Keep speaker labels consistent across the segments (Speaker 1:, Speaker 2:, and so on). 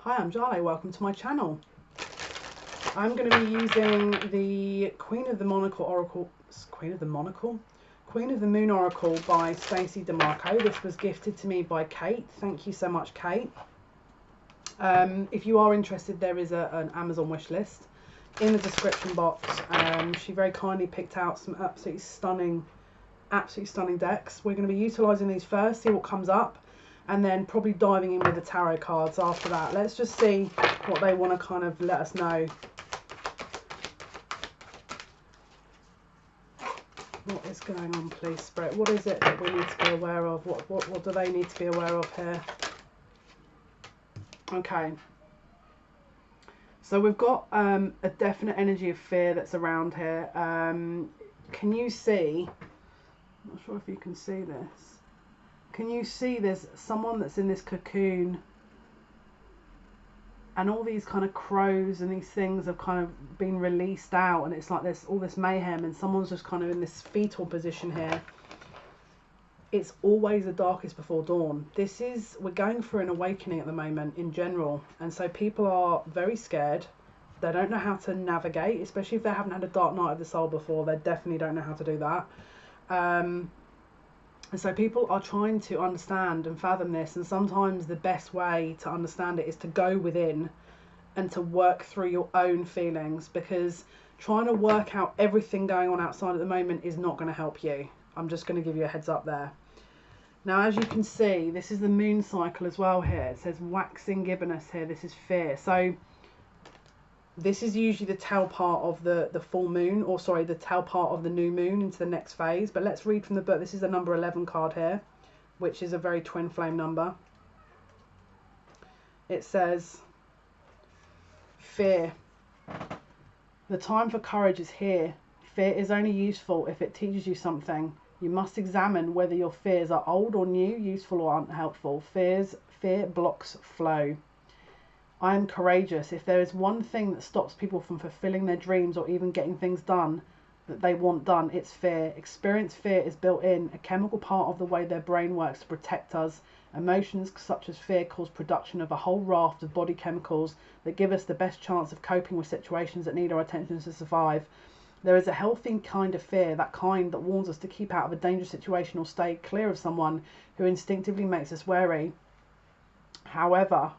Speaker 1: Hi, I'm Jale, welcome to my channel. I'm going to be using the Queen of the Moon Oracle by Stacey DeMarco. This was gifted to me by Kate. Thank you so much, Kate. If you are interested, there is an Amazon wish list in the description box. She very kindly picked out some absolutely stunning decks. We're going to be utilising these first, see what comes up, and then probably diving in with the tarot cards after that. Let's just see what they want to kind of let us know. What is going on, please, Spirit? What is it that we need to be aware of? What do they need to be aware of here? Okay. So we've got a definite energy of fear that's around here. Can you see? I'm not sure if you can see this. Can you see there's someone that's in this cocoon, and all these kind of crows and these things have kind of been released out, and it's like there's all this mayhem, and someone's just kind of in this fetal position here. It's always the darkest before dawn. We're going through an awakening at the moment in general, and so people are very scared. They don't know how to navigate, especially if they haven't had a dark night of the soul before. They definitely don't know how to do that. And so people are trying to understand and fathom this, and sometimes the best way to understand it is to go within and to work through your own feelings, because trying to work out everything going on outside at the moment is not going to help you. I'm just going to give you a heads up there. Now, as you can see, this is the moon cycle as well here. It says waxing gibbonus here. This is fear. So this is usually the tail part of the full moon, or sorry, the tail part of the new moon into the next phase. But let's read from the book. This is the number 11 card here, which is a very twin flame number. It says, fear. The time for courage is here. Fear is only useful if it teaches you something. You must examine whether your fears are old or new, useful or unhelpful. Fear blocks flow. I am courageous. If there is one thing that stops people from fulfilling their dreams or even getting things done that they want done, it's fear. Experienced fear is built in, a chemical part of the way their brain works to protect us. Emotions such as fear cause production of a whole raft of body chemicals that give us the best chance of coping with situations that need our attention to survive. There is a healthy kind of fear, that kind that warns us to keep out of a dangerous situation or stay clear of someone who instinctively makes us wary. However,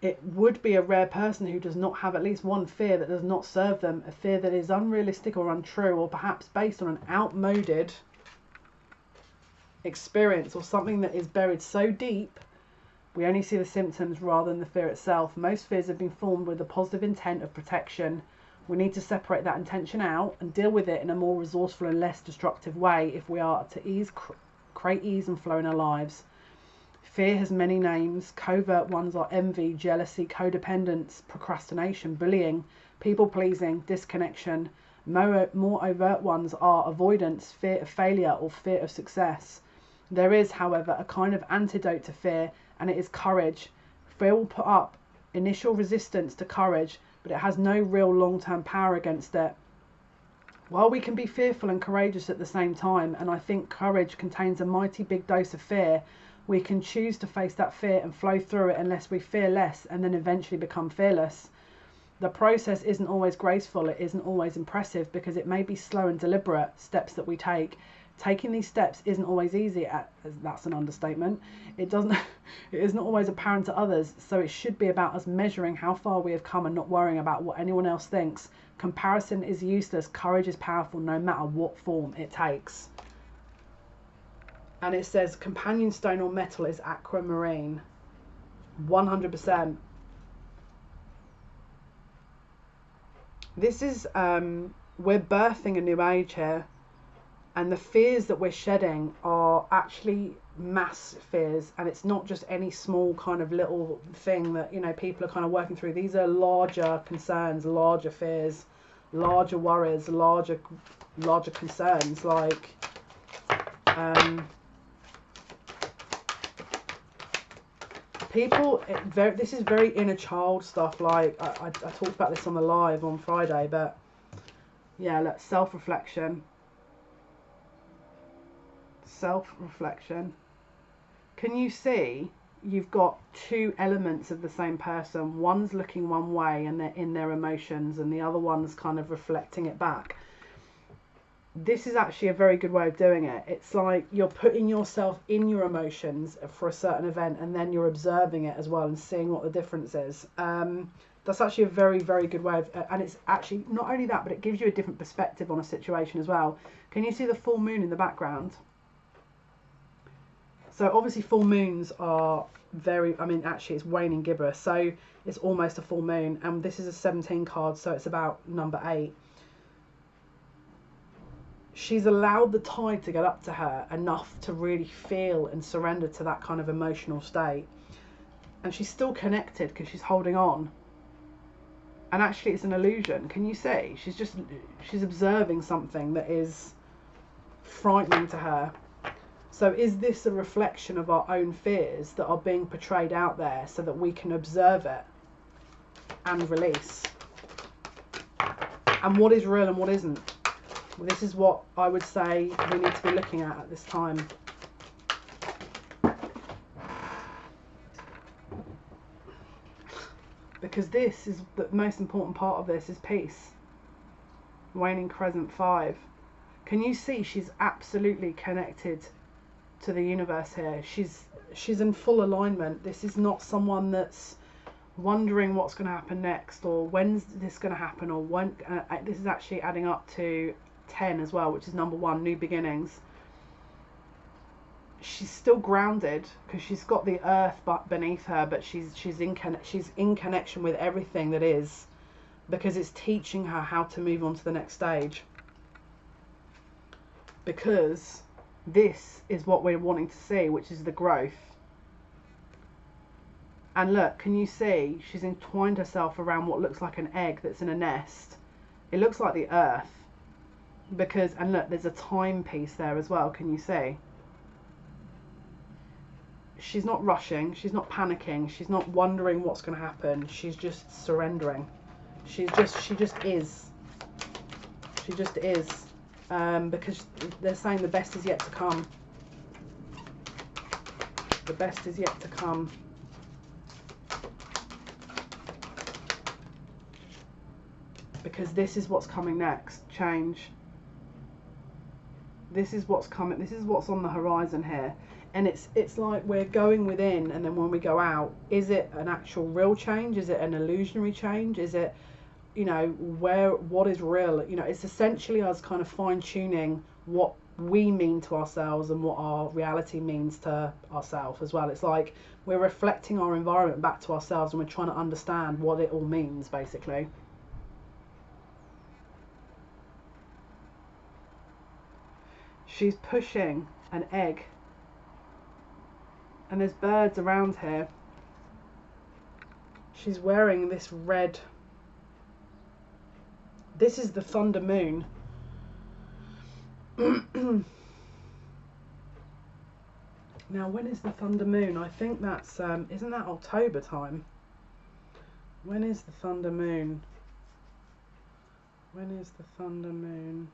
Speaker 1: it would be a rare person who does not have at least one fear that does not serve them, a fear that is unrealistic or untrue, or perhaps based on an outmoded experience or something that is buried so deep we only see the symptoms rather than the fear itself. Most fears have been formed with the positive intent of protection. We need to separate that intention out and deal with it in a more resourceful and less destructive way if we are to create ease and flow in our lives. Fear has many names. Covert ones are envy, jealousy, codependence, procrastination, bullying, people-pleasing, disconnection. More overt ones are avoidance, fear of failure, or fear of success. There is, however, a kind of antidote to fear, and it is courage. Fear will put up initial resistance to courage, but it has no real long-term power against it. While we can be fearful and courageous at the same time, and I think courage contains a mighty big dose of fear, we can choose to face that fear and flow through it unless we fear less and then eventually become fearless. The process isn't always graceful, it isn't always impressive, because it may be slow and deliberate steps that we take. Taking these steps isn't always easy, that's an understatement. It isn't always apparent to others, so it should be about us measuring how far we have come and not worrying about what anyone else thinks. Comparison is useless, courage is powerful no matter what form it takes. And it says companion stone or metal is aquamarine. 100%. This is, we're birthing a new age here. And the fears that we're shedding are actually mass fears. And it's not just any small kind of little thing that, you know, people are kind of working through. These are larger concerns, larger fears, larger worries, larger concerns. Like, people, this is very inner child stuff. Like I talked about this on the live on Friday, but yeah, look, self-reflection. Can you see you've got two elements of the same person. One's looking one way and they're in their emotions, and the other one's kind of reflecting it back. This is actually a very good way of doing it. It's like you're putting yourself in your emotions for a certain event, and then you're observing it as well and seeing what the difference is. That's actually a very, very good way of, and it's actually not only that, but it gives you a different perspective on a situation as well. Can you see the full moon in the background? So obviously full moons are very, I mean, actually it's waning gibbous, so it's almost a full moon, and this is a 17 card, so it's about number 8. She's allowed the tide to get up to her enough to really feel and surrender to that kind of emotional state. And she's still connected because she's holding on. And actually it's an illusion. Can you see? She's observing something that is frightening to her. So is this a reflection of our own fears that are being portrayed out there so that we can observe it and release? And what is real and what isn't? Well, this is what I would say we need to be looking at this time. Because this is the most important part of this, is peace. Waning crescent 5. Can you see she's absolutely connected to the universe here? She's in full alignment. This is not someone that's wondering what's going to happen next, or when's this going to happen, or when. This is actually adding up to 10 as well, which is number 1, new beginnings. She's still grounded because she's got the earth beneath her, but she's in connection with everything that is, because it's teaching her how to move on to the next stage. Because this is what we're wanting to see, which is the growth. And look, can you see she's entwined herself around what looks like an egg that's in a nest? It looks like the earth, because, and look, there's a timepiece there as well. Can you see? She's not rushing, she's not panicking, she's not wondering what's going to happen. She's just surrendering. She just is. She just is. Because they're saying the best is yet to come. The best is yet to come. Because this is what's coming next. Change. This is what's coming. This is what's on the horizon here. And it's like we're going within, and then when we go out, is it an actual real change? Is it an illusionary change? Is it, you know, what is real? You know, it's essentially us kind of fine-tuning what we mean to ourselves and what our reality means to ourselves as well. It's like we're reflecting our environment back to ourselves, and we're trying to understand what it all means, basically. She's pushing an egg. And there's birds around here. She's wearing this red. This is the thunder moon. Now, when is the thunder moon? I think that's, isn't that October time? When is the thunder moon? When is the thunder moon?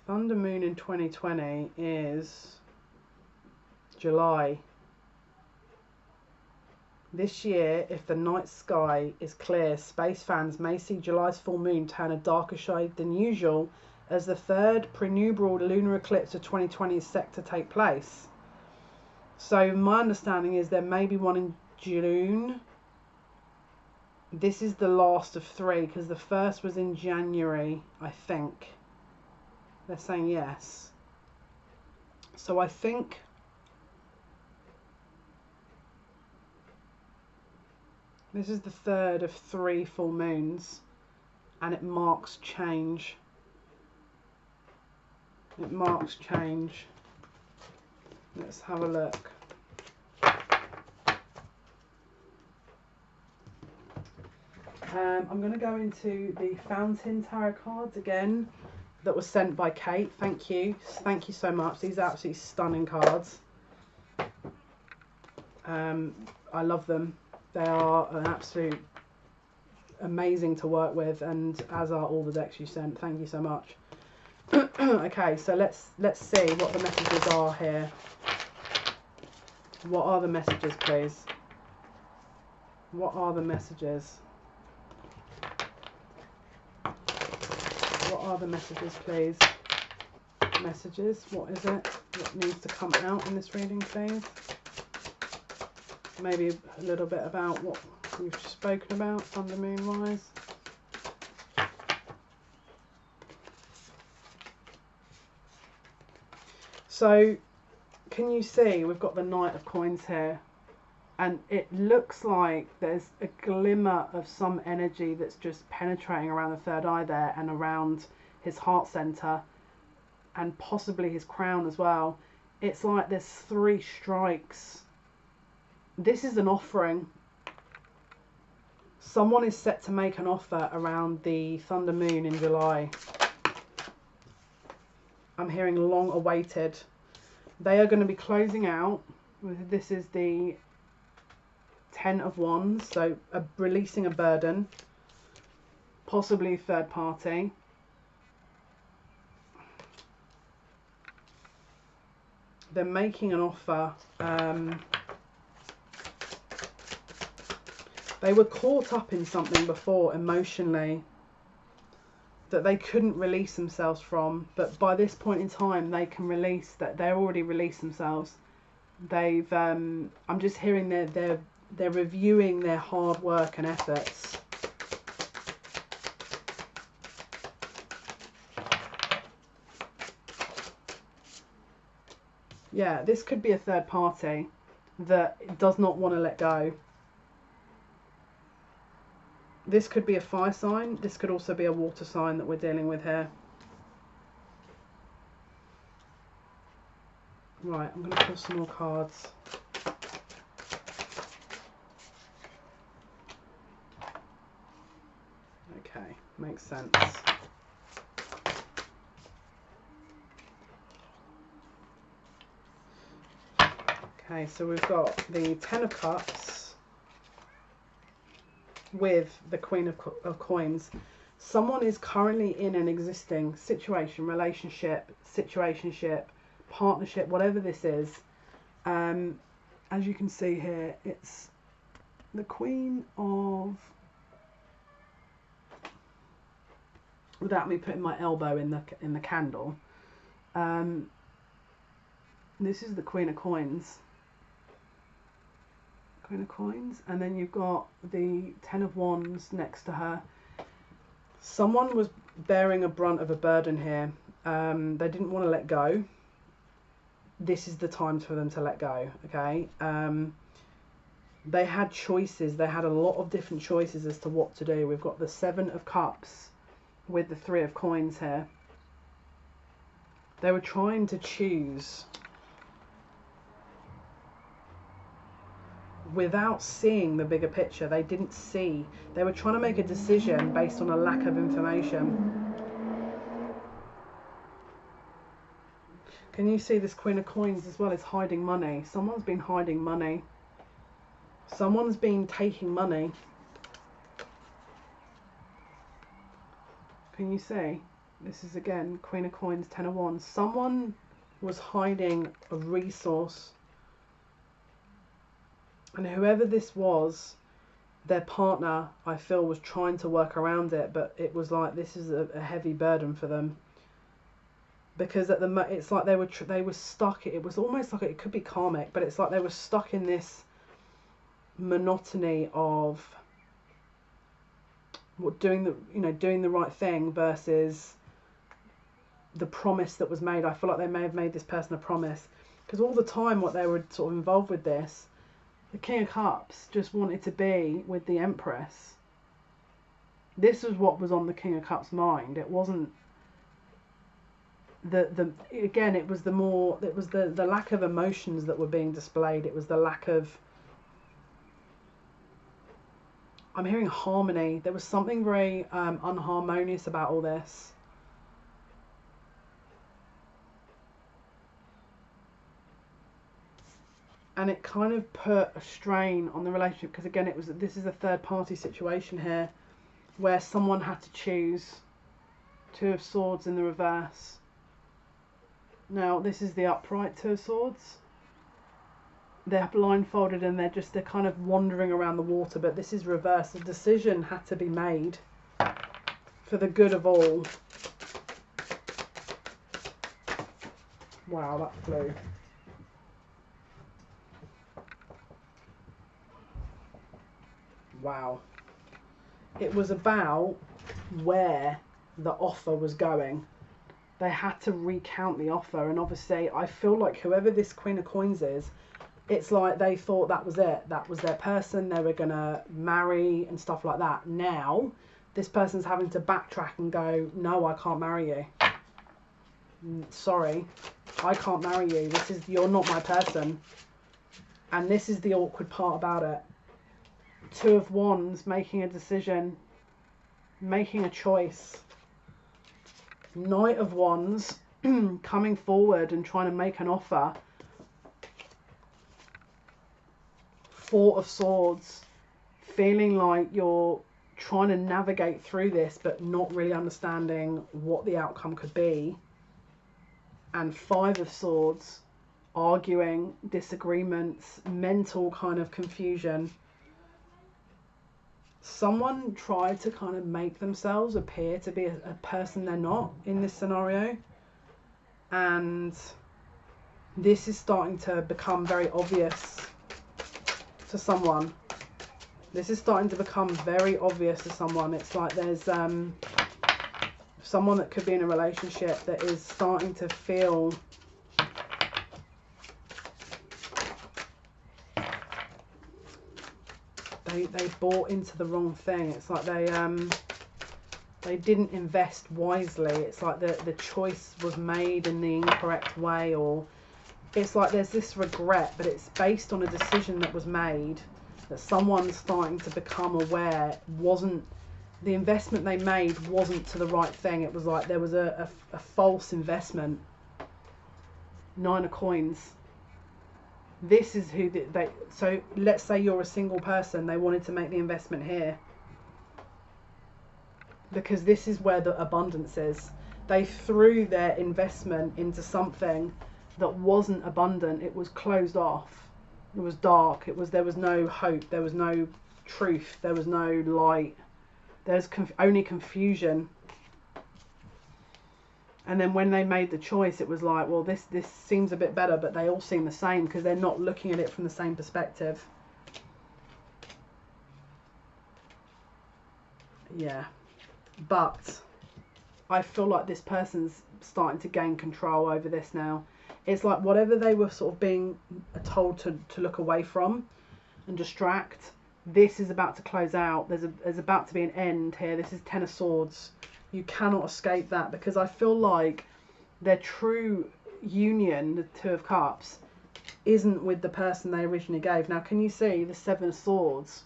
Speaker 1: Thunder moon in 2020 is July. This year, if the night sky is clear, space fans may see July's full moon turn a darker shade than usual, as the third prenuptial lunar eclipse of 2020 is set to take place. So my understanding is there may be one in June. This is the last of 3, because the first was in January, I think. They're saying yes. So I think this is the third of 3 full moons, and it marks change. It marks change. Let's have a look. I'm going to go into the Fountain Tarot cards again that was sent by Kate. Thank you so much. These are absolutely stunning cards. I love them. They are an absolute amazing to work with, and as are all the decks you sent. Thank you so much. Okay, so let's see what the messages are here. What are the messages, please? What are the messages? What are the messages, please? Messages, what is it? What needs to come out in this reading, please? Maybe a little bit about what we've spoken about, Thunder Moon wise. So, can you see we've got the Knight of Coins here? And it looks like there's a glimmer of some energy that's just penetrating around the third eye there and around his heart center and possibly his crown as well. It's like there's 3 strikes. This is an offering. Someone is set to make an offer around the Thunder Moon in July. I'm hearing long awaited. They are going to be closing out. This is the 10 of Wands, so releasing a burden, possibly a third party. They're making an offer. They were caught up in something before emotionally that they couldn't release themselves from, but by this point in time they can release that. They're already released themselves. They've I'm just hearing they're reviewing their hard work and efforts. Yeah, this could be a third party that does not want to let go. This could be a fire sign. This could also be a water sign that we're dealing with here. Right, I'm going to pull some more cards. Okay, makes sense. Okay, so we've got the 10 of Cups with the Queen of Coins. Someone is currently in an existing situation, relationship, situationship, partnership, whatever this is. As you can see here, it's the Queen of... Without me putting my elbow in the candle. This is the Queen of Coins. Queen of Coins, and then you've got the 10 of Wands next to her. Someone was bearing a brunt of a burden here. They didn't want to let go. This is the time for them to let go, okay? They had choices. They had a lot of different choices as to what to do. We've got the 7 of Cups with the 3 of Coins here. They were trying to choose without seeing the bigger picture. They didn't see. They were trying to make a decision based on a lack of information. Can you see this Queen of Coins as well is hiding money? Someone's been hiding money. Someone's been taking money. Can you see? This is again Queen of Coins, 10 of Wands. Someone was hiding a resource. And whoever this was, their partner, I feel, was trying to work around it, but it was like this is a heavy burden for them. Because at the it's like they were stuck. It was almost like it could be karmic, but it's like they were stuck in this monotony of doing the right thing versus the promise that was made. I feel like they may have made this person a promise, because all the time what they were sort of involved with this. The King of Cups just wanted to be with the Empress. This was what was on the King of Cups' mind. It wasn't again, it was the lack of emotions that were being displayed. It was the lack of... I'm hearing harmony. There was something very unharmonious about all this. And it kind of put a strain on the relationship, because again, this is a third party situation here where someone had to choose Two of Swords in the reverse. Now this is the upright Two of Swords. They're blindfolded and they're kind of wandering around the water, but this is reversed. A decision had to be made for the good of all. Wow, that flew. Wow. It was about where the offer was going. They had to recount the offer, and obviously I feel like whoever this Queen of Coins is, it's like they thought that was it. That was their person. They were going to marry and stuff like that. Now, this person's having to backtrack and go, no, I can't marry you. Sorry, I can't marry you. You're not my person. And this is the awkward part about it. Two of Wands, making a decision, making a choice. Knight of Wands, coming forward and trying to make an offer. Four of Swords, feeling like you're trying to navigate through this but not really understanding what the outcome could be. And Five of Swords, arguing, disagreements, mental kind of confusion. Someone tried to kind of make themselves appear to be a person they're not in this scenario. And this is starting to become very obvious to someone. This is starting to become very obvious to someone. It's like there's someone that could be in a relationship that is starting to feel they bought into the wrong thing. It's like they didn't invest wisely. It's like the choice was made in the incorrect way, or it's like there's this regret, but it's based on a decision that was made that someone's starting to become aware wasn't, the investment they made wasn't to the right thing. It was like there was a false investment. Nine of Coins. This is who so let's say you're a single person, they wanted to make the investment here. Because this is where the abundance is. They threw their investment into something that wasn't abundant. It was closed off. It was dark. There was no hope. There was no truth. There was no light. There's only confusion. And then when they made the choice, it was like, well, this seems a bit better, but they all seem the same because they're not looking at it from the same perspective. Yeah. But I feel like this person's starting to gain control over this now. It's like whatever they were sort of being told to look away from and distract, this is about to close out. There's about to be an end here. This is Ten of Swords. You cannot escape that, because I feel like their true union, the Two of Cups, isn't with the person they originally gave. Now, can you see the Seven of Swords?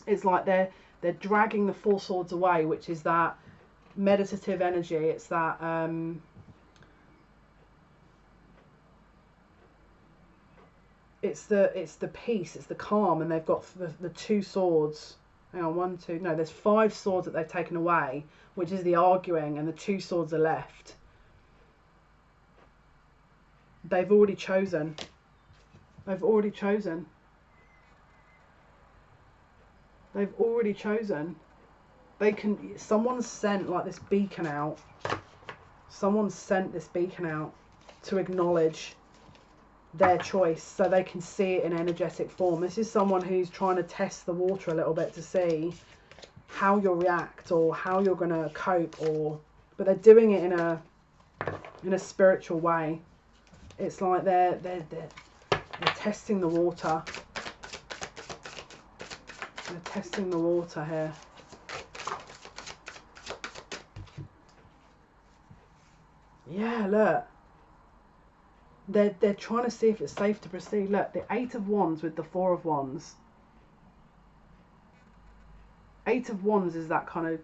Speaker 1: It's like they're dragging the Four Swords away, which is that meditative energy. It's that it's the peace, it's the calm, and they've got the two swords. Hang on, one, two, no, there's 5 swords that they've taken away, which is the arguing, and the 2 swords are left. They've already chosen. They've already chosen. They've already chosen. Someone's sent like this beacon out. Someone's sent this beacon out to acknowledge their choice, so they can see it in energetic form. This is someone who's trying to test the water a little bit to see how you'll react or how you're going to cope, but they're doing it in a spiritual way. It's like they're testing the water. They're testing the water here. Yeah, look. They're trying to see if it's safe to proceed. Look, the 8 of Wands with the 4 of Wands. 8 of Wands is that kind of...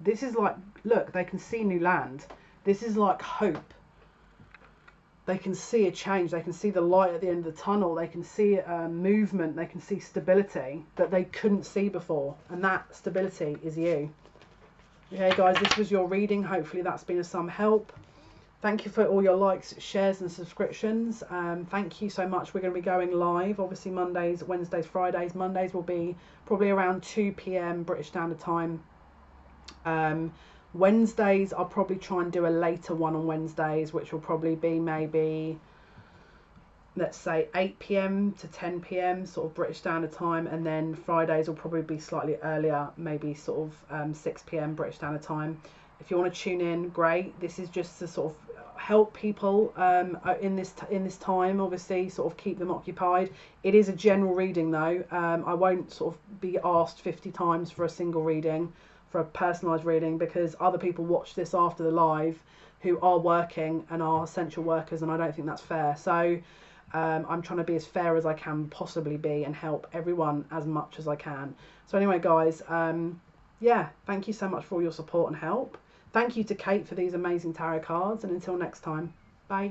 Speaker 1: This is like, look, they can see new land. This is like hope. They can see a change. They can see the light at the end of the tunnel. They can see movement. They can see stability that they couldn't see before. And that stability is you. Okay guys, this was your reading. Hopefully that's been of some help. Thank you for all your likes, shares and subscriptions. Thank you so much. We're going to be going live, obviously Mondays, Wednesdays, Fridays. Mondays will be probably around 2 p.m. British Standard Time. Wednesdays, I'll probably try and do a later one on Wednesdays, which will probably be maybe, let's say 8 p.m. to 10 p.m. sort of British Standard Time. And then Fridays will probably be slightly earlier, maybe sort of 6 p.m. British Standard Time. If you want to tune in, great. This is just to sort of help people in this time, obviously sort of keep them occupied. It is a general reading though. I won't sort of be asked 50 times for a single reading, for a personalised reading, because other people watch this after the live who are working and are essential workers, and I don't think that's fair. So I'm trying to be as fair as I can possibly be and help everyone as much as I can. So anyway guys, yeah, thank you so much for all your support and help. Thank you to Kate for these amazing tarot cards, and until next time, bye.